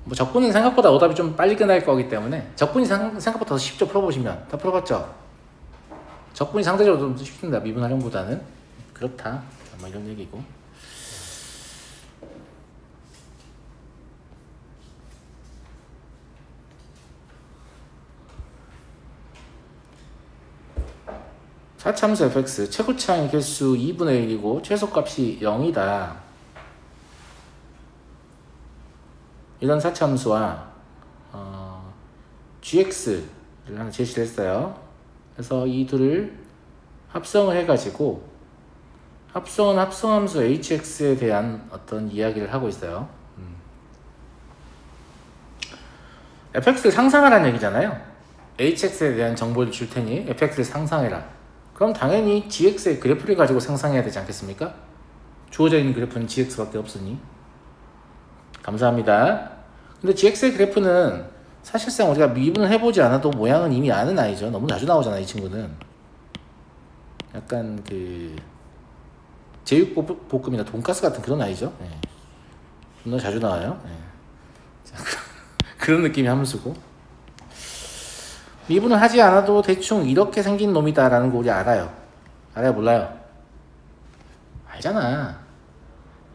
뭐 적분은 생각보다 오답이 좀 빨리 끝날 거기 때문에 적분이 생각보다 더 쉽죠. 풀어보시면. 다 풀어봤죠? 적분이 상대적으로 좀 쉽습니다. 미분 활용보다는. 그렇다. 뭐 이런 얘기고. 사참수 fx 최고차항의 개수 2분의 1이고 최소값이 0이다. 이런 사참수와 gx를 하나 제시를 했어요. 그래서 이 둘을 합성을 해가지고 합성은 합성함수 hx에 대한 어떤 이야기를 하고 있어요. fx를 상상하라는 얘기잖아요. hx에 대한 정보를 줄 테니 fx를 상상해라. 그럼 당연히 gx의 그래프를 가지고 상상해야 되지 않겠습니까? 주어져 있는 그래프는 gx밖에 없으니. 감사합니다. 근데 gx의 그래프는 사실상 우리가 미분을 해보지 않아도 모양은 이미 아는 아이죠. 너무 자주 나오잖아, 이 친구는. 약간 그 제육볶음이나 돈가스 같은 그런 아이죠. 네. 너무 자주 나와요. 네. 그런 느낌이 함수고. 미분을 하지 않아도 대충 이렇게 생긴 놈이다 라는 거 우리 알아요. 알아요? 몰라요? 알잖아.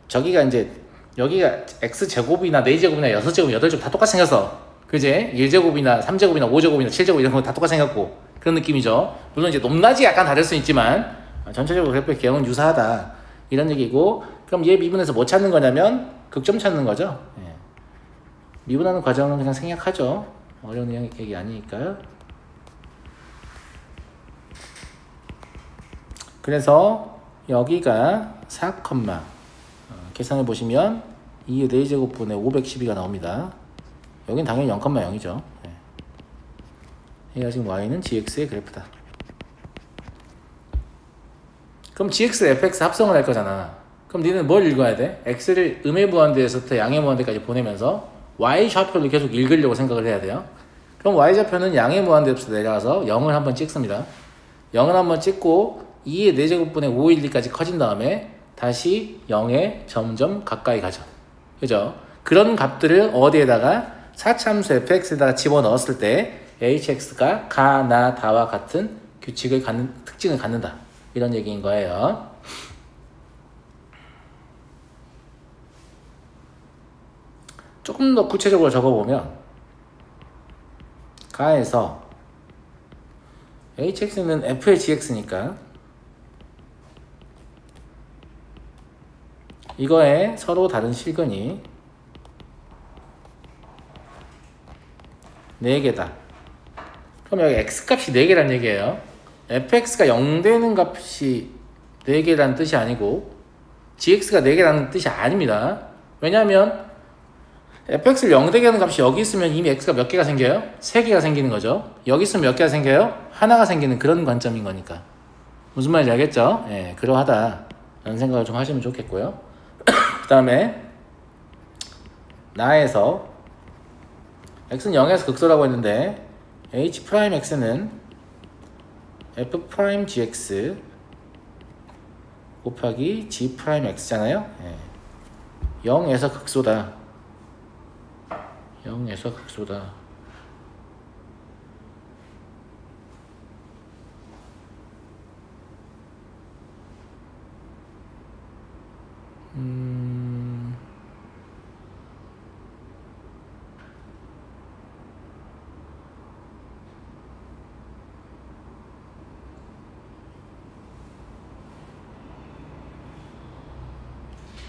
저기가 이제 여기가 x제곱이나 4제곱이나 6제곱, 8제곱 다 똑같이 생겼어. 그제? 1제곱이나 3제곱이나 5제곱이나 7제곱 이런 거 다 똑같이 생겼고 그런 느낌이죠. 물론 이제 높낮이 약간 다를 수 있지만 전체적으로 그래프의 개형은 유사하다 이런 얘기고. 그럼 얘 미분해서 뭐 찾는 거냐면 극점 찾는 거죠. 예. 미분하는 과정은 그냥 생략하죠. 어려운 얘기 아니니까요. 그래서 여기가 4, 계산해 보시면 2의 4제곱분의 512가 나옵니다. 여긴 당연히 0,0이죠. 네. 얘가 지금 y는 gx의 그래프다. 그럼 gx, fx 합성을 할 거잖아. 그럼 니는 뭘 읽어야 돼? x를 음의 무한대에서부터 양의 무한대까지 보내면서 y 좌표를 계속 읽으려고 생각을 해야 돼요. 그럼 y 좌표는 양의 무한대에서 내려가서 0을 한번 찍습니다. 0을 한번 찍고 2의 4제곱분의 512까지 커진 다음에 다시 0에 점점 가까이 가죠. 그죠? 그런 값들을 어디에다가 사참수 fx에다가 집어넣었을 때 hx가 가, 나, 다와 같은 규칙을 특징을 갖는다. 이런 얘기인 거예요. 조금 더 구체적으로 적어보면 가에서 hx는 f의 gx니까 이거에 서로 다른 실근이 4개다. 그럼 여기 x값이 4개란 얘기예요. fx가 0 되는 값이 4개라는 뜻이 아니고 gx가 4개라는 뜻이 아닙니다. 왜냐하면 fx를 0 되게 하는 값이 여기 있으면 이미 x가 몇 개가 생겨요? 3개가 생기는 거죠. 여기 있으면 몇 개가 생겨요? 하나가 생기는 그런 관점인 거니까. 무슨 말인지 알겠죠? 예, 그러하다 라는 생각을 좀 하시면 좋겠고요. 그 다음에 나에서 x는 0에서 극소라고 했는데 h'x는 f'gx 곱하기 g'x잖아요. 예. 0에서 극소다. 0에서 극소다.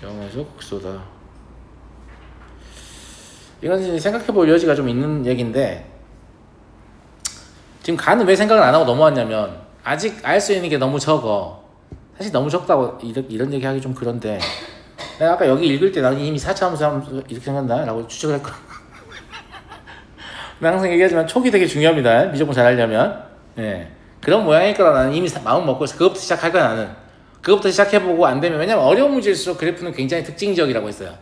영에서 극소다. 이건 생각해볼 여지가 좀 있는 얘기인데 지금 간은 왜 생각을 안 하고 넘어왔냐면 아직 알 수 있는 게 너무 적어. 사실 너무 적다고 이런 얘기 하기 좀 그런데 내가 아까 여기 읽을 때 나는 이미 4차함수 이렇게 생겼나? 라고 추측을 했고 내가 항상 얘기하지만 촉이 되게 중요합니다. 미적분 잘 하려면. 예. 그런 모양일 거라 나는 이미 마음 먹고 그것부터 시작할 거야. 나는 그것부터 시작해보고 안 되면, 왜냐면 어려운 문제일수록 그래프는 굉장히 특징적이라고 했어요.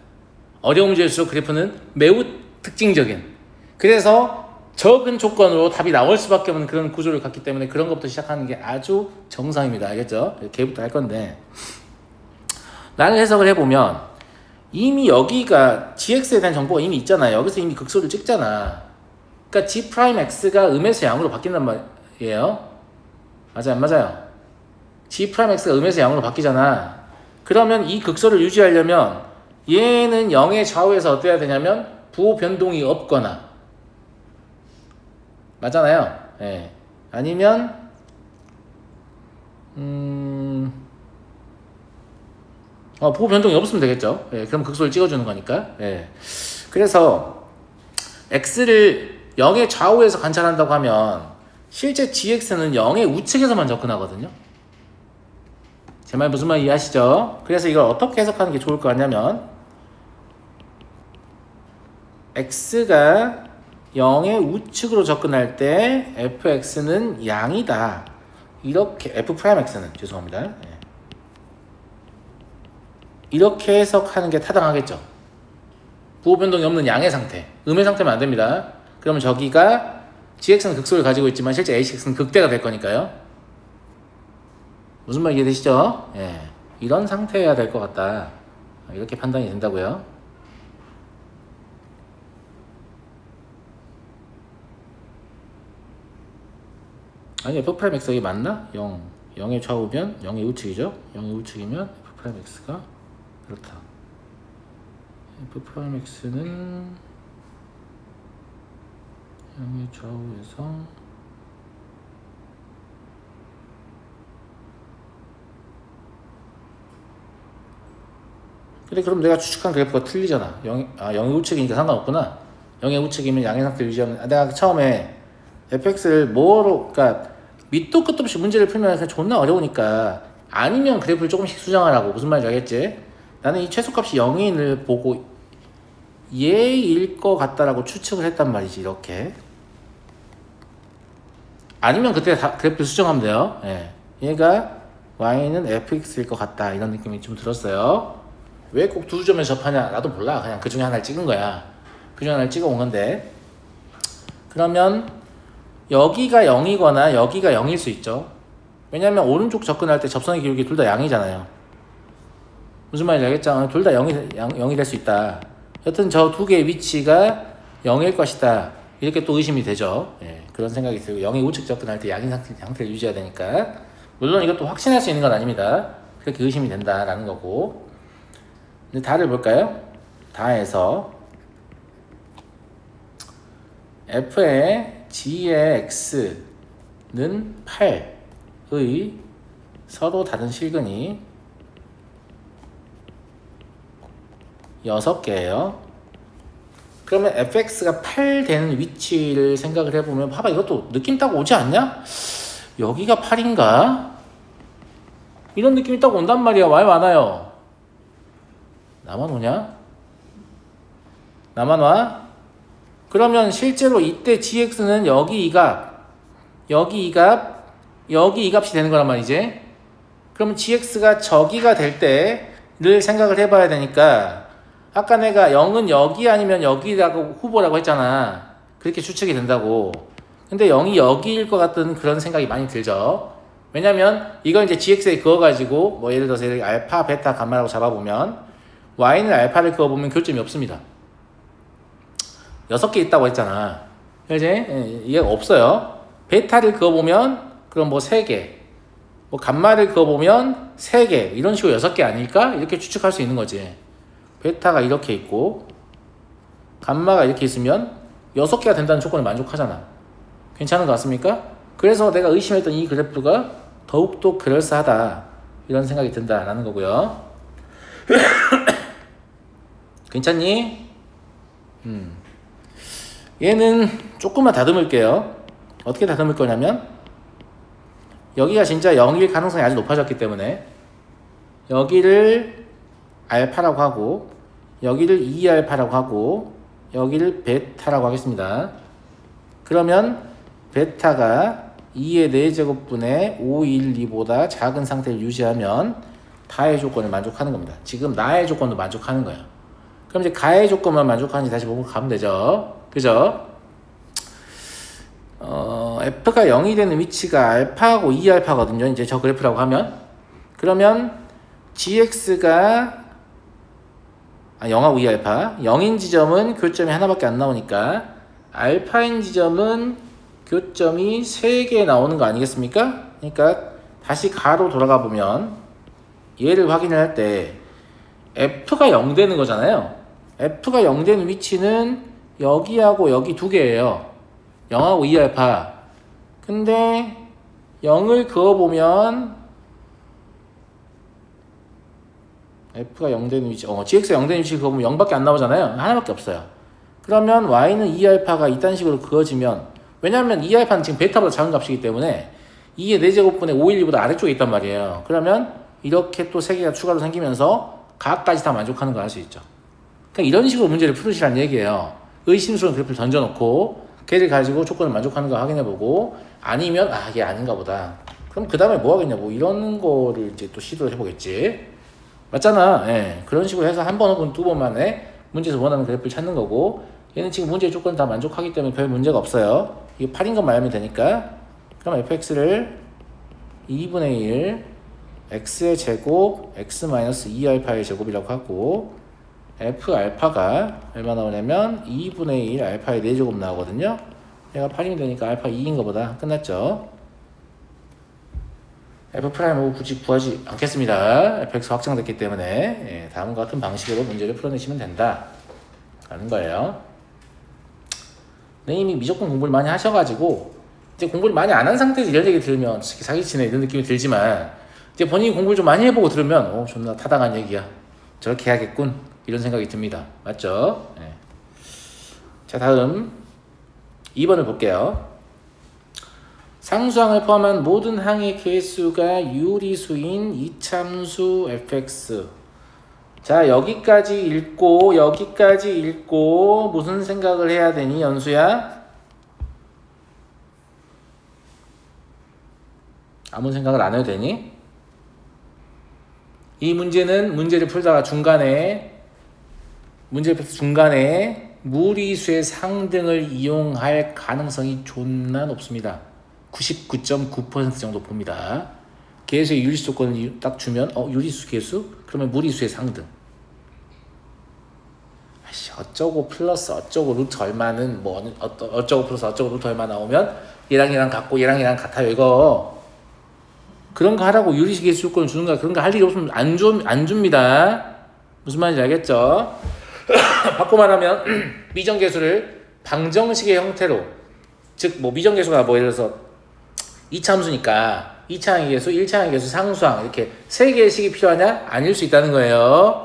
어려운 문제일수록 그래프는 매우 특징적인, 그래서 적은 조건으로 답이 나올 수밖에 없는 그런 구조를 갖기 때문에 그런 것부터 시작하는 게 아주 정상입니다. 알겠죠? 걔부터 할 건데, 나를 해석을 해보면 이미 여기가 gx에 대한 정보가 이미 있잖아요. 여기서 이미 극소를 찍잖아. 그러니까 g'x가 음에서 양으로 바뀐단 말이에요. 맞아요, 안 맞아요? g'x가 음에서 양으로 바뀌잖아. 그러면 이 극소를 유지하려면 얘는 0의 좌우에서 어때야 되냐면 부호 변동이 없거나, 맞잖아요. 예. 아니면 부호 변동이 없으면 되겠죠. 예. 그럼 극소를 찍어주는 거니까. 예. 그래서 x를 0의 좌우에서 관찰한다고 하면 실제 gx는 0의 우측에서만 접근하거든요. 제 말 무슨 말 이해하시죠? 그래서 이걸 어떻게 해석하는 게 좋을 것 같냐면 x가 0의 우측으로 접근할 때 fx는 양이다. 이렇게 f'x는 죄송합니다. 예. 이렇게 해석하는 게 타당하겠죠. 부호 변동이 없는 양의 상태, 음의 상태면 안 됩니다. 그러면 저기가 gx는 극소를 가지고 있지만 실제 hx는 극대가 될 거니까요. 무슨 말 이해되시죠? 예. 이런 상태여야 될 것 같다. 이렇게 판단이 된다고요. 아니 f'x 이게 맞나? 0의 좌우면 0의 우측이죠? 0의 우측이면 f'x가 그렇다. f'x는 0의 좌우에서 근데 그럼 내가 추측한 그래프가 틀리잖아. 0의 우측이니까 상관없구나. 0의 우측이면 양의 상태를 유지하면 내가 처음에 fx를 뭐로, 그러니까 밑도 끝도 없이 문제를 풀면 그냥 존나 어려우니까 아니면 그래프를 조금씩 수정하라고. 무슨 말인지 알겠지? 나는 이 최소값이 0인을 보고 얘일 것 같다라고 추측을 했단 말이지. 이렇게. 아니면 그때 다 그래프를 수정하면 돼요. 예. 얘가 y는 fx일 것 같다. 이런 느낌이 좀 들었어요. 왜 꼭 두 점에서 접하냐? 나도 몰라. 그냥 그 중에 하나를 찍은 거야. 그 중에 하나를 찍어 온 건데. 그러면 여기가 0이거나 여기가 0일 수 있죠. 왜냐면 오른쪽 접근할 때 접선의 기울기 둘 다 양이잖아요. 무슨 말인지 알겠죠? 둘 다 0이 될 수 있다. 여튼 저 두 개의 위치가 0일 것이다. 이렇게 또 의심이 되죠. 예, 그런 생각이 들고 0의 우측 접근할 때 양인 상태를 유지해야 되니까. 물론 이것도 확신할 수 있는 건 아닙니다. 그렇게 의심이 된다라는 거고. 근데 다를 볼까요? 다해서 f의 g의 x는 8의 서로 다른 실근이 6개예요. 그러면 fx가 8 되는 위치를 생각을 해보면 봐봐, 이것도 느낌 딱 오지 않냐? 여기가 8인가? 이런 느낌이 딱 온단 말이야. 말 많아요. 나만 오냐? 나만 와? 그러면 실제로 이때 gx는 여기 이 값, 여기 이 값, 여기 이 값이 되는 거란 말이지. 그러면 gx가 저기가 될 때를 생각을 해봐야 되니까 아까 내가 0은 여기 아니면 여기라고 후보라고 했잖아. 그렇게 추측이 된다고. 근데 0이 여기일 것 같은 그런 생각이 많이 들죠. 왜냐면 이걸 이제 gx에 그어가지고 뭐 예를 들어서 알파, 베타, 감마라고 잡아보면 y는 알파를 그어보면 교점이 없습니다. 6개 있다고 했잖아. 그지? 이게 없어요. 베타를 그어보면 그럼 뭐 3개, 뭐 감마를 그어보면 3개, 이런 식으로 6개 아닐까? 이렇게 추측할 수 있는 거지. 베타가 이렇게 있고 감마가 이렇게 있으면 6개가 된다는 조건을 만족하잖아. 괜찮은 것 같습니까? 그래서 내가 의심했던 이 그래프가 더욱더 그럴싸하다, 이런 생각이 든다라는 거고요. 괜찮니? 얘는 조금만 다듬을게요. 어떻게 다듬을 거냐면 여기가 진짜 0일 가능성이 아주 높아졌기 때문에 여기를 알파라고 하고 여기를 2알파라고 하고 여기를 베타라고 하겠습니다. 그러면 베타가 2의 4제곱분의 5, 1, 2보다 작은 상태를 유지하면 다의 조건을 만족하는 겁니다. 지금 나의 조건도 만족하는 거예요. 그럼 이제 가의 조건만 만족하는지 다시 보고 가면 되죠. 그죠? f가 0이 되는 위치가 알파하고 2알파거든요. 이제 저 그래프라고 하면. 그러면 gx가 0하고 2알파. 0인 지점은 교점이 하나밖에 안 나오니까 알파인 지점은 교점이 3개 나오는 거 아니겠습니까? 그러니까 다시 가로 돌아가 보면 얘를 확인을 할 때 F가 0 되는 거잖아요. F가 0 되는 위치는 여기하고 여기 두 개예요. 0하고 2알파. 근데 0을 그어보면 F가 0 되는 위치, GX가 0 되는 위치 그어보면 0밖에 안 나오잖아요. 하나밖에 없어요. 그러면 Y는 2알파가 이딴 식으로 그어지면, 왜냐하면 2알파는 지금 베타보다 작은 값이기 때문에 2의 4제곱분의 512보다 아래쪽에 있단 말이에요. 그러면 이렇게 또 3개가 추가로 생기면서 각까지 다 만족하는 걸 알 수 있죠. 그러니까 이런 식으로 문제를 풀으시라는 얘기예요. 의심스러운 그래프를 던져놓고 걔를 가지고 조건을 만족하는 거 확인해보고, 아니면 이게 아닌가 보다. 그럼 그 다음에 뭐 하겠냐, 뭐 이런 거를 이제 또 시도를 해보겠지. 맞잖아. 예. 그런 식으로 해서 한 번 혹은 두 번 만에 문제에서 원하는 그래프를 찾는 거고, 얘는 지금 문제의 조건을 다 만족하기 때문에 별 문제가 없어요. 이게 8인 것만 알면 되니까. 그럼 fx를 2분의 1 x의 제곱 x-2알파의 제곱이라고 하고, f알파가 얼마 나오냐면 2분의 1 알파의 4제곱 나오거든요. 얘가 8이면 되니까 알파 2인 거보다 끝났죠. F'을 굳이 구하지 않겠습니다. fx 확정됐기 때문에 다음과 같은 방식으로 문제를 풀어내시면 된다 라는 거예요. 네, 이미 미적분 공부를 많이 하셔가지고 이제 공부를 많이 안 한 상태에서 이런 얘기 들으면 사기치네 이런 느낌이 들지만, 이제 본인이 공부를 좀 많이 해보고 들으면 존나 타당한 얘기야, 저렇게 해야겠군, 이런 생각이 듭니다. 맞죠? 네. 자, 다음 2번을 볼게요. 상수항을 포함한 모든 항의 개수가 유리수인 이참수 fx. 자, 여기까지 읽고 무슨 생각을 해야 되니, 연수야? 아무 생각을 안 해도 되니? 이 문제는 문제를 풀다가 중간에 무리수의 상등을 이용할 가능성이 존나 높습니다. 99.9% 정도 봅니다. 개수의 유리수 조건을 딱 주면 유리수 개수? 그러면 무리수의 상등. 어쩌고 플러스 어쩌고 루트 얼마는 뭐 어쩌고 플러스 어쩌고 루트 얼마 나오면 얘랑 같고 얘랑 같아요, 이거. 그런 거 하라고 유리수 개수 조건을 주는 거야. 그런 거 할 일이 없으면 안 줍니다. 무슨 말인지 알겠죠? 바꿔 말하면 미정계수를 방정식의 형태로, 즉 뭐 미정계수가 뭐 예를 들어서 2차함수니까 2차항의 계수, 1차항의 계수, 상수항 이렇게 3개의 식이 필요하냐? 아닐 수 있다는 거예요.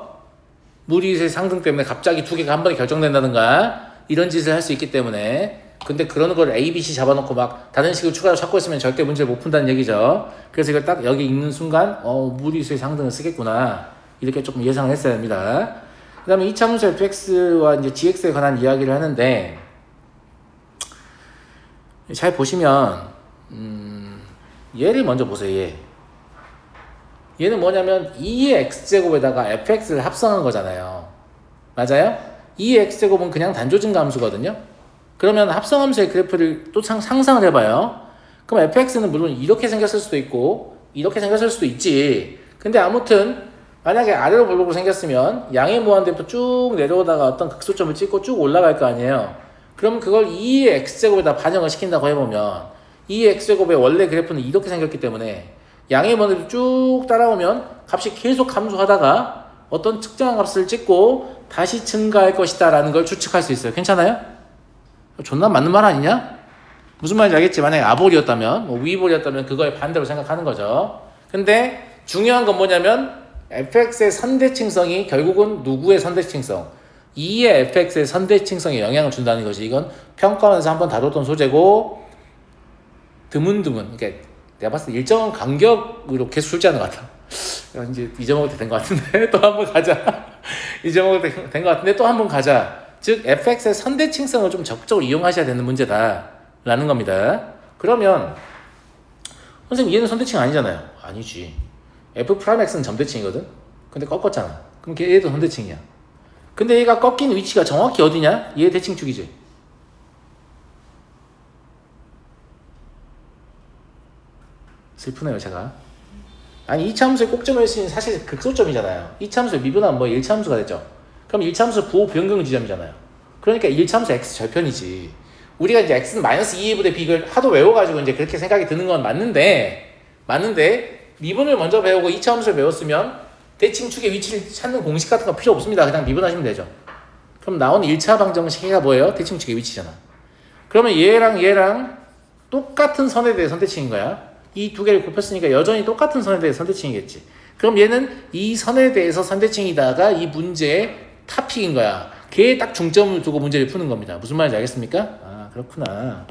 무리수의 상등 때문에 갑자기 2개가 한 번에 결정된다든가 이런 짓을 할 수 있기 때문에. 근데 그런 걸 A, B, C 잡아놓고 막 다른 식을 추가로 찾고 있으면 절대 문제를 못 푼다는 얘기죠. 그래서 이걸 딱 여기 읽는 순간 무리수의 상등을 쓰겠구나, 이렇게 조금 예상을 했어야 합니다. 그 다음에 이차함수 fx와 이제 gx에 관한 이야기를 하는데, 잘 보시면 얘를 먼저 보세요. 얘는 뭐냐면 2의 x제곱에다가 fx를 합성한 거잖아요. 맞아요? 2의 x제곱은 그냥 단조증가 함수거든요. 그러면 합성함수의 그래프를 또 상상을 해봐요. 그럼 fx는 물론 이렇게 생겼을 수도 있고 이렇게 생겼을 수도 있지. 근데 아무튼 만약에 아래로 볼록으로 생겼으면 양의 무한대부터 쭉 내려오다가 어떤 극소점을 찍고 쭉 올라갈 거 아니에요. 그럼 그걸 2의 x제곱에다 반영을 시킨다고 해보면 2의 x제곱의 원래 그래프는 이렇게 생겼기 때문에 양의 무한대로 쭉 따라오면 값이 계속 감소하다가 어떤 특정한 값을 찍고 다시 증가할 것이다 라는 걸 추측할 수 있어요. 괜찮아요? 존나 맞는 말 아니냐? 무슨 말인지 알겠지? 만약에 아볼이었다면, 위볼이었다면 그거에 반대로 생각하는 거죠. 근데 중요한 건 뭐냐면 fx의 선대칭성이 결국은 누구의 선대칭성? 2의 fx의 선대칭성에 영향을 준다는 것이, 이건 평가원에서 한번 다뤘던 소재고, 드문드문, 그러니까 내가 봤을 때 일정한 간격으로 계속 출제하는 것 같아. 이제 잊어먹을 때 된 것 같은데 또 한 번 가자. 잊어먹을 때 된 것 같은데 또 한 번 가자. 즉 fx의 선대칭성을 좀 적극적으로 이용하셔야 되는 문제다 라는 겁니다. 그러면 선생님 얘는 선대칭 아니잖아요. 아니지. f'x는 점대칭이거든. 근데 꺾었잖아. 그럼 얘도 선대칭이야. 근데 얘가 꺾인 위치가 정확히 어디냐? 얘 대칭축이지. 슬프네요, 제가. 아니, 2차함수의 꼭지점의 수는 사실 극소점이잖아요. 2차함수의 미분하면 뭐 1차함수가 됐죠. 그럼 1차함수 부호 변경 지점이잖아요. 그러니까 1차함수 x 절편이지. 우리가 이제 x는 마이너스 2a분의 b를 하도 외워가지고 이제 그렇게 생각이 드는 건 맞는데 미분을 먼저 배우고 2차함수를 배웠으면 대칭축의 위치를 찾는 공식 같은 거 필요 없습니다. 그냥 미분하시면 되죠. 그럼 나오는 1차 방정식이 뭐예요? 대칭축의 위치잖아. 그러면 얘랑 똑같은 선에 대해 선대칭인 거야. 이 두 개를 곱했으니까 여전히 똑같은 선에 대해 선대칭이겠지. 그럼 얘는 이 선에 대해서 선대칭이다가 이 문제의 타픽인 거야. 걔에 딱 중점을 두고 문제를 푸는 겁니다. 무슨 말인지 알겠습니까? 아, 그렇구나.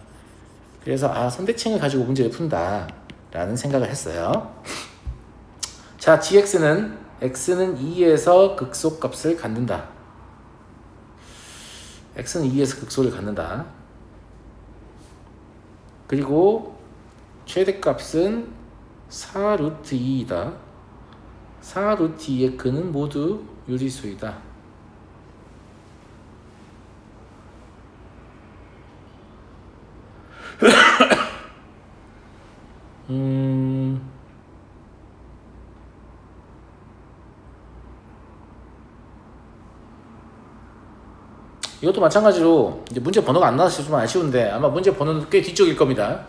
그래서 선대칭을 가지고 문제를 푼다 라는 생각을 했어요. 자, gx는 x는 2에서 극소값을 갖는다. x는 2에서 극소를 갖는다. 그리고 최대값은 4루트 2이다. 4루트 2의 근은 모두 유리수이다. 이것도 마찬가지로 이제 문제 번호가 안 나와서 좀 아쉬운데 아마 문제 번호는 꽤 뒤쪽일 겁니다.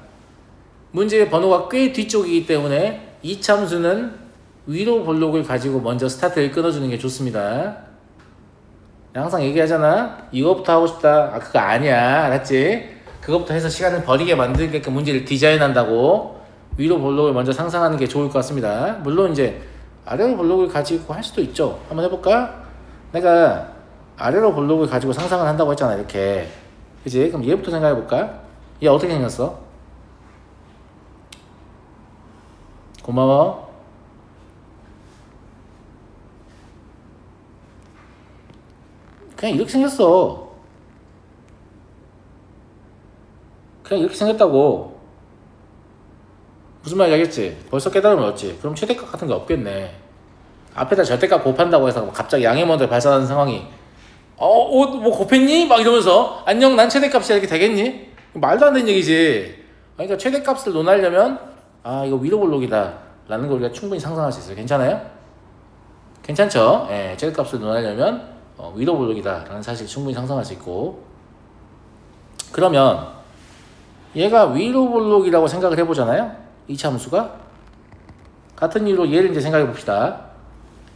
문제 번호가 꽤 뒤쪽이기 때문에 이 참수는 위로 볼록을 가지고 먼저 스타트를 끊어주는 게 좋습니다. 항상 얘기하잖아. 이거부터 하고 싶다. 그거 아니야. 알았지? 그거부터 해서 시간을 버리게 만들게끔 문제를 디자인한다고. 위로 볼록을 먼저 상상하는 게 좋을 것 같습니다. 물론 이제 아래로 볼록을 가지고 할 수도 있죠. 한번 해볼까? 내가 아래로 볼록을 가지고 상상을 한다고 했잖아. 이렇게. 그치? 그럼 얘부터 생각해볼까? 얘 어떻게 생겼어? 고마워. 그냥 이렇게 생겼어. 그냥 이렇게 생겼다고. 무슨 말인지 알겠지? 벌써 깨달음을 얻지. 그럼 최대값 같은 게 없겠네. 앞에다 절대값 곱한다고 해서 갑자기 양해먼들 발생하는 상황이 뭐 곱했니? 막 이러면서 안녕 난 최대값이야 이렇게 되겠니? 말도 안 되는 얘기지. 그러니까 최대값을 논하려면 이거 위로 볼록이다 라는 걸 우리가 충분히 상상할 수 있어요. 괜찮아요? 괜찮죠? 예, 최대값을 논하려면 위로 볼록이다 라는 사실을 충분히 상상할 수 있고, 그러면 얘가 위로 볼록이라고 생각을 해보잖아요. 이 참수가 같은 이유로 얘를 이제 생각해 봅시다.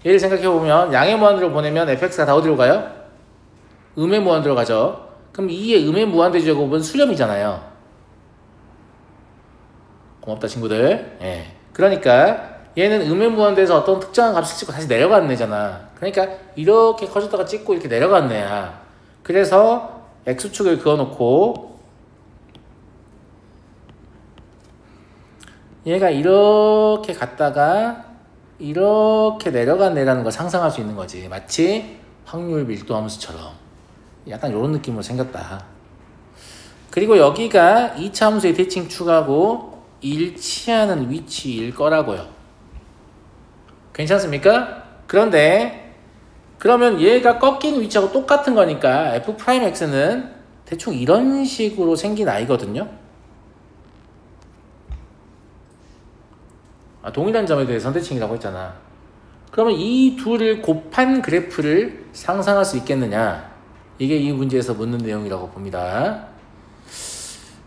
얘를 생각해 보면 양의 무한대로 보내면 fx가 다 어디로 가요? 음의 무한대로 가죠. 그럼 2의 음의 무한대 제곱은 수렴이잖아요. 고맙다 친구들. 예. 그러니까 얘는 음의 무한대에서 어떤 특정한 값을 찍고 다시 내려가는 애잖아. 그러니까 이렇게 커졌다가 찍고 이렇게 내려가는 애야. 그래서 x축을 그어놓고 얘가 이렇게 갔다가 이렇게 내려간 애라는 걸 상상할 수 있는 거지. 마치 확률 밀도 함수처럼 약간 이런 느낌으로 생겼다. 그리고 여기가 2차 함수의 대칭축하고 일치하는 위치일 거라고요. 괜찮습니까? 그런데 그러면 얘가 꺾인 위치하고 똑같은 거니까 f'x는 대충 이런 식으로 생긴 아이거든요. 동일한 점에 대해 선대칭이라고 했잖아. 그러면 이 둘을 곱한 그래프를 상상할 수 있겠느냐? 이게 이 문제에서 묻는 내용이라고 봅니다.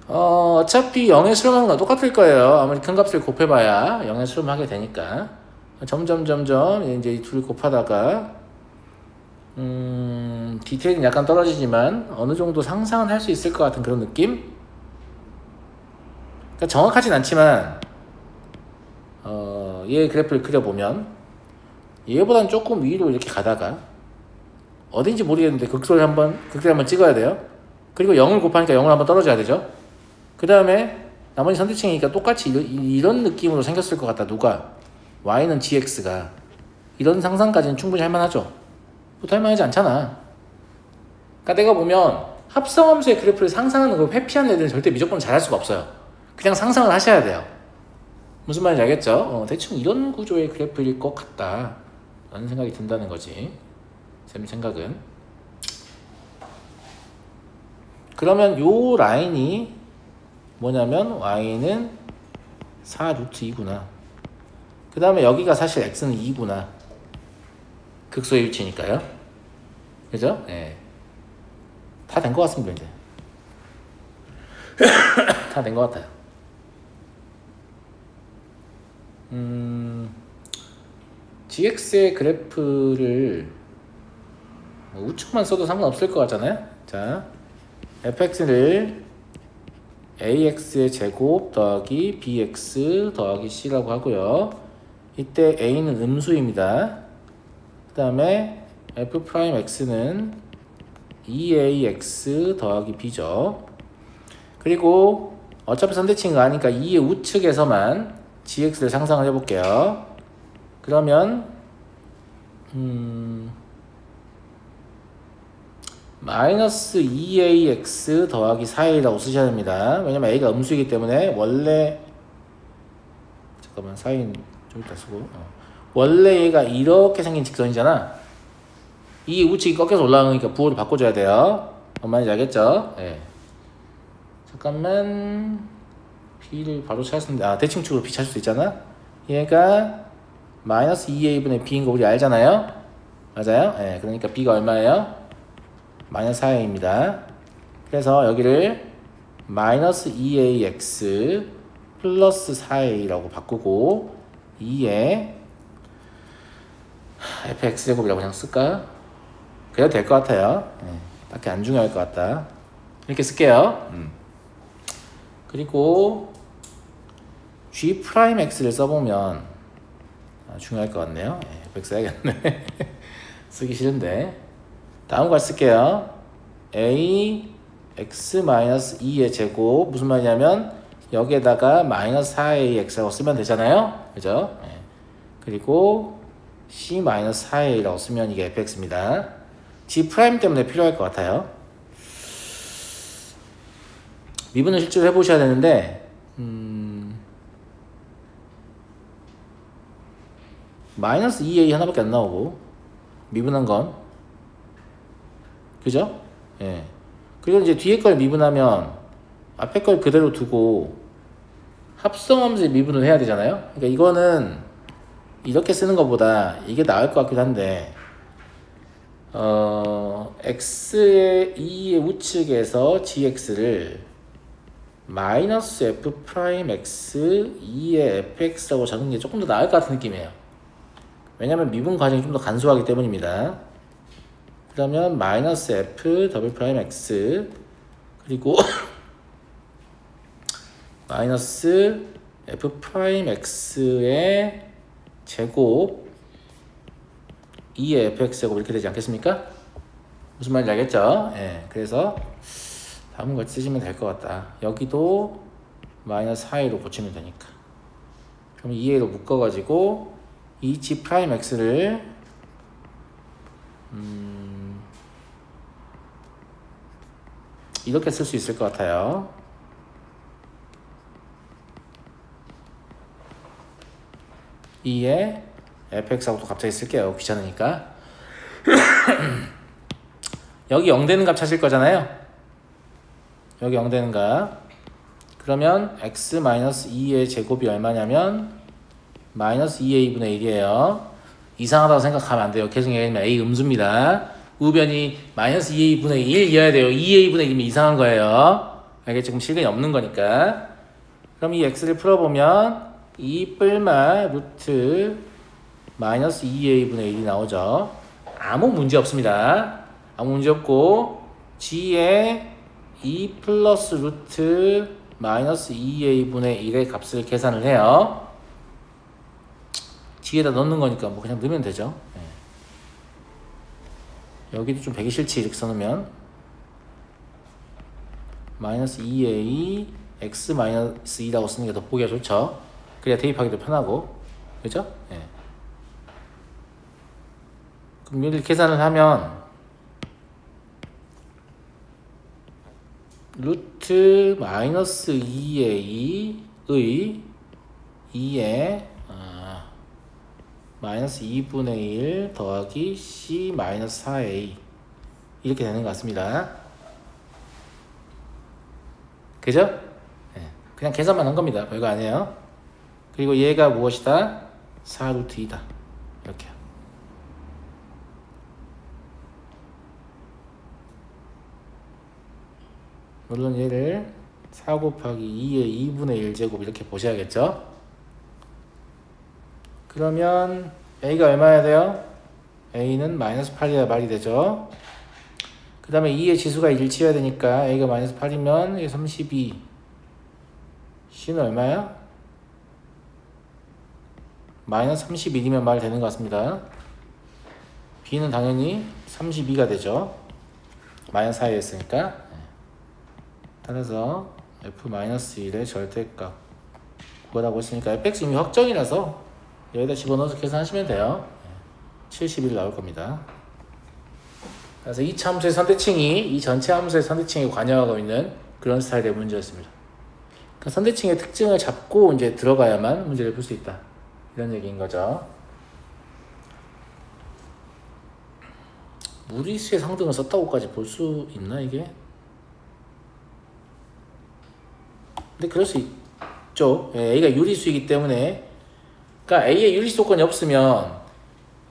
어차피 0에 수렴하는 건 똑같을 거예요. 아무리 큰 값을 곱해봐야 0에 수렴하게 되니까. 점점 이제 이 둘을 곱하다가 디테일은 약간 떨어지지만 어느 정도 상상은 할 수 있을 것 같은 그런 느낌? 그러니까 정확하진 않지만 얘의 그래프를 그려보면 얘보단 조금 위로 이렇게 가다가 어딘지 모르겠는데 극소를 한번 찍어야 돼요. 그리고 0을 곱하니까 0을 한번 떨어져야 되죠. 그 다음에 나머지 선대칭이니까 똑같이 이런 느낌으로 생겼을 것 같다. 누가? y는 gx가. 이런 상상까지는 충분히 할만하죠. 보통 할만하지 않잖아. 그러니까 내가 보면 합성함수의 그래프를 상상하는 걸 회피하는 애들은 절대 무조건 잘할 수가 없어요. 그냥 상상을 하셔야 돼요. 무슨 말인지 알겠죠? 대충 이런 구조의 그래프일 것 같다 라는 생각이 든다는 거지. 쌤 생각은. 그러면 요 라인이 뭐냐면 y는 4루트 2구나. 그 다음에 여기가 사실 x는 2구나. 극소의 위치니까요. 그죠? 예. 다 된 것 같습니다, 이제. 다 된 것 같아요. GX의 그래프를 우측만 써도 상관없을 것 같잖아요. 자, fx를 ax의 제곱 더하기 bx 더하기 c라고 하고요. 이때 a는 음수입니다. 그 다음에 f'x는 2ax 더하기 b죠. 그리고 어차피 선대칭인 거 아니까 2의 우측에서만 gx를 상상을 해볼게요. 그러면 마이너스 2ax 더하기 4a라고 쓰셔야 됩니다. 왜냐면 a가 음수이기 때문에 원래 잠깐만 4a는 좀 이따 쓰고 원래 얘가 이렇게 생긴 직선이잖아. 이 우측이 꺾여서 올라가니까 부호를 바꿔줘야 돼요. 뭔 말인지 알겠죠? 네. 잠깐만 b를 바로 찾았습니다. 대칭축으로 b 찾을 수 있잖아. 얘가 마이너스 2a분의 b인 거 우리 알잖아요. 맞아요? 네. 그러니까 b가 얼마예요? 마이너스 4a입니다. 그래서 여기를 마이너스 2ax 플러스 4a라고 바꾸고 2에 fx제곱이라고 그냥 쓸까? 그래도 될 것 같아요. 딱히 안 중요할 것 같다. 이렇게 쓸게요. 그리고 g'x를 써보면 중요할 것 같네요. fx 써야겠네. 쓰기 싫은데 다음 걸 쓸게요. a x-2의 제곱 무슨 말이냐면 여기에다가 마이너스 4ax라고 쓰면 되잖아요. 그죠? 그리고 c-4a라고 쓰면 이게 fx입니다. g' 때문에 필요할 것 같아요. 미분을 실제로 해보셔야 되는데 마이너스 2a 하나밖에 안 나오고 미분한 건 그죠? 예. 그리고 이제 뒤에 걸 미분하면 앞에 걸 그대로 두고 합성하면서 미분을 해야 되잖아요. 그러니까 이거는 이렇게 쓰는 것보다 이게 나을 것 같기도 한데 x의 2의 우측에서 gx를 마이너스 f'x 2의 fx라고 적는 게 조금 더 나을 것 같은 느낌이에요. 왜냐면 미분 과정이 좀 더 간소하기 때문입니다. 그러면 마이너스 f 더블 프라임 x 그리고 마이너스 f 프라임 x의 제곱 2의 fx 제곱 이렇게 되지 않겠습니까? 무슨 말인지 알겠죠? 예, 그래서 다음 걸 쓰시면 될 것 같다. 여기도 마이너스 4a로 고치면 되니까. 그럼 2a로 묶어가지고 이 g 프라임 x를 이렇게 쓸 수 있을 것 같아요. 이에 fx하고 또 갑자기 쓸게요. 귀찮으니까. 여기 0 되는 값 찾을 거잖아요. 여기 0 되는 값. 그러면 x-2의 제곱이 얼마냐면 마이너스 2a분의 1이에요. 이상하다고 생각하면 안 돼요. 계속 얘기하면 a 음수입니다. 우변이 마이너스 2a분의 1이어야 돼요. 2a분의 1이면 이상한 거예요. 알겠죠? 지금 실근이 없는 거니까. 그럼 이 x를 풀어보면 2 뿔마 루트 마이너스 2a분의 1이 나오죠. 아무 문제 없습니다. 아무 문제 없고 g의 2 플러스 루트 마이너스 2a분의 1의 값을 계산을 해요. g에다 넣는 거니까 뭐 그냥 넣으면 되죠. 여기도 좀 배기 싫지 이렇게 써놓으면 마이너스 2a x 마이너스 2라고 쓰는 게 더 보기가 좋죠. 그래야 대입하기도 편하고 그죠? 그럼 여기를 계산을 하면 루트 마이너스 2a의 2에 마이너스 2분의 1 더하기 c 마이너스 4a 이렇게 되는 것 같습니다. 그죠? 그냥 계산만 한 겁니다. 별거 아니에요. 그리고 얘가 무엇이다? 4루트 2다. 이렇게. 물론 얘를 4 곱하기 2의 2분의 1제곱 이렇게 보셔야겠죠? 그러면 A가 얼마야 돼요? A는 마이너스 8이어야 말이 되죠? 그 다음에 2의 지수가 일치해야 되니까 A가 마이너스 8이면 이게 32. C는 얼마야? 마이너스 31이면 말 되는 것 같습니다. B는 당연히 32가 되죠. 마이너스 4에 했으니까. 따라서 F-1의 절대값 구하라고 했으니까 fx 이미 확정이라서 여기다 집어넣어서 계산하시면 돼요. 71 나올 겁니다. 그래서 이 함수의 선대칭이 이 전체 함수의 선대칭에 관여하고 있는 그런 스타일의 문제였습니다. 그러니까 선대칭의 특징을 잡고 이제 들어가야만 문제를 풀 수 있다. 이런 얘기인 거죠. 무리수의 상등을 썼다고까지 볼 수 있나 이게? 근데 그럴 수 있죠. A가 유리수이기 때문에. 그러니까 A의 유리수 조건이 없으면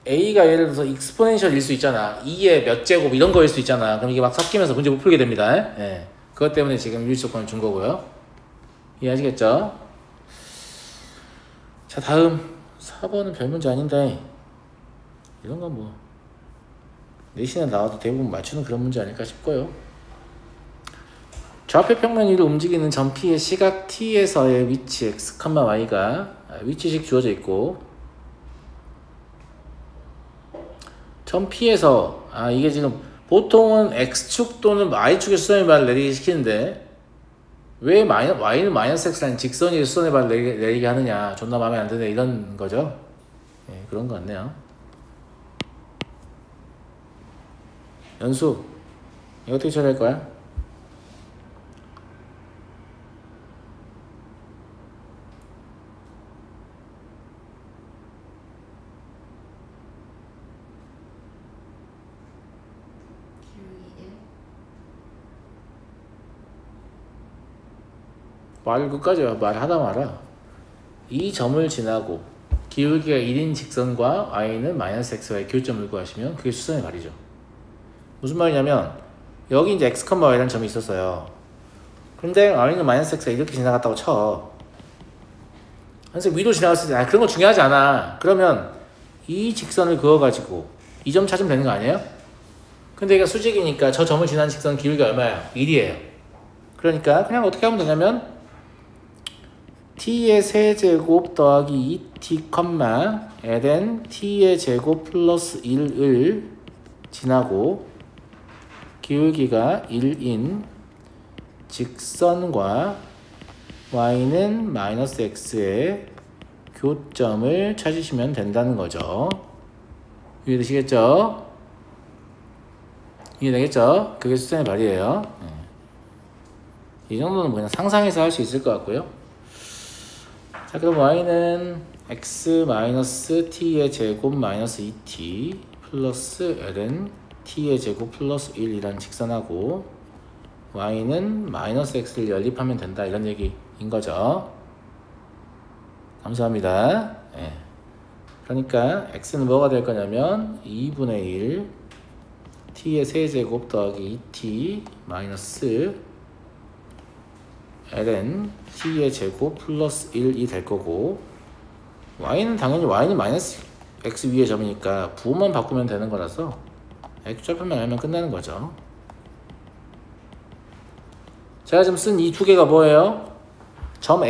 A가 예를 들어서 익스포넨셜일 수 있잖아. 2의 몇 제곱 이런 거일 수 있잖아. 그럼 이게 막 섞이면서 문제 못 풀게 됩니다. 그것 때문에 지금 유리수 조건을 준 거고요. 이해하시겠죠? 자, 다음 4번은 별 문제 아닌데 이런 건 뭐 내신에 나와도 대부분 맞추는 그런 문제 아닐까 싶고요. 좌표 평면 위로 움직이는 점 P의 시각 T에서의 위치 x, y가 위치식 주어져 있고, 점 P에서 이게 지금 보통은 x축 또는 y축의 수선의 발을 내리게 시키는데 왜 y는 마이너스 x라는 직선이 수선의 발을 내리게 하느냐, 존나 마음에 안 드네 이런 거죠. 그런 거 같네요. 연수 이거 어떻게 처리할 거야? 말 끝까지 말하다 말아. 이 점을 지나고 기울기가 1인 직선과 y는 마이너스 x와의 교점을 구하시면 그게 수선의 발이죠. 무슨 말이냐면 여기 이제 x, y라는 점이 있었어요. 근데 y는 마이너스 x가 이렇게 지나갔다고 쳐. 그래서 위로 지나갔을 때 그런 거 중요하지 않아. 그러면 이 직선을 그어가지고 이 점 찾으면 되는 거 아니에요? 근데 이게 수직이니까 저 점을 지나는 직선 기울기가 얼마야? 1이에요. 그러니까 그냥 어떻게 하면 되냐면 t의 세제곱 더하기 2t, ln t의 제곱 플러스 1을 지나고 기울기가 1인 직선과 y는 마이너스 x의 교점을 찾으시면 된다는 거죠. 이해되시겠죠? 이해되겠죠? 그게 수선의 발이에요. 이 정도는 그냥 상상해서 할 수 있을 것 같고요. 자, 그럼 y는 x 마이너스 t의 제곱 마이너스 2t 플러스 ln t의 제곱 플러스 1이라는 직선하고 y는 마이너스 x를 연립하면 된다 이런 얘기인 거죠. 감사합니다. 그러니까 x는 뭐가 될 거냐면 2분의 1 t의 세제곱 더하기 2t 마이너스 ln t의 제곱 플러스 1이 될 거고, y는 당연히 y는 마이너스 x 위의 점이니까 부호만 바꾸면 되는 거라서 x좌표만 알면 끝나는 거죠. 제가 지금 쓴 이 두 개가 뭐예요? 점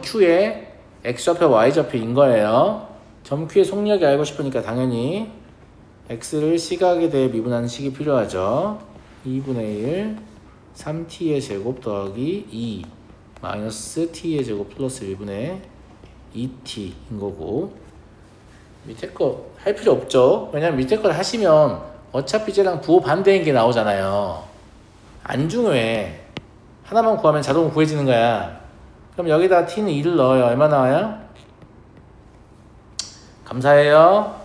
Q의 x좌표 y좌표인 거예요. 점 Q의 속력이 알고 싶으니까 당연히 x를 시각에 대해 미분하는 식이 필요하죠. 2분의 1 3t의 제곱 더하기 2 마이너스 t의 제곱 플러스 1분의 2t인 거고, 밑에 거 할 필요 없죠. 왜냐면 밑에 걸 하시면 어차피 쟤랑 부호 반대인 게 나오잖아요. 안 중요해. 하나만 구하면 자동으로 구해지는 거야. 그럼 여기다 t는 2를 넣어요. 얼마 나와요? 감사해요.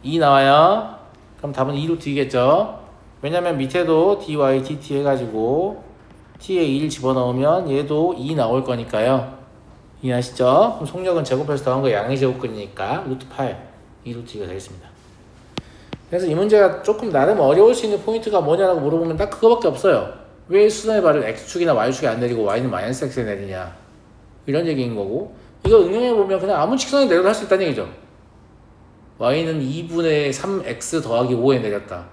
2 나와요. 그럼 답은 2루트 2겠죠. 왜냐면 밑에도 dy, dt 해가지고 t에 2를 집어넣으면 얘도 2 나올 거니까요. 이해하시죠? 그럼 속력은 제곱해서 더한 거 양의 제곱근이니까 루트 8, 2루트 2가 되겠습니다. 그래서 이 문제가 조금 나름 어려울 수 있는 포인트가 뭐냐라고 물어보면 딱 그거밖에 없어요. 왜 수선의 발을 x축이나 y축에 안 내리고 y는 마이너스 x에 내리냐, 이런 얘기인 거고, 이거 응용해보면 그냥 아무 직선에 내려도 할 수 있다는 얘기죠. y는 2분의 3x 더하기 5에 내렸다.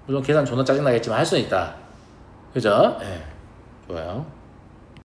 물론 계산 존나 짜증나겠지만 할 수는 있다. 그죠? 네. 좋아요.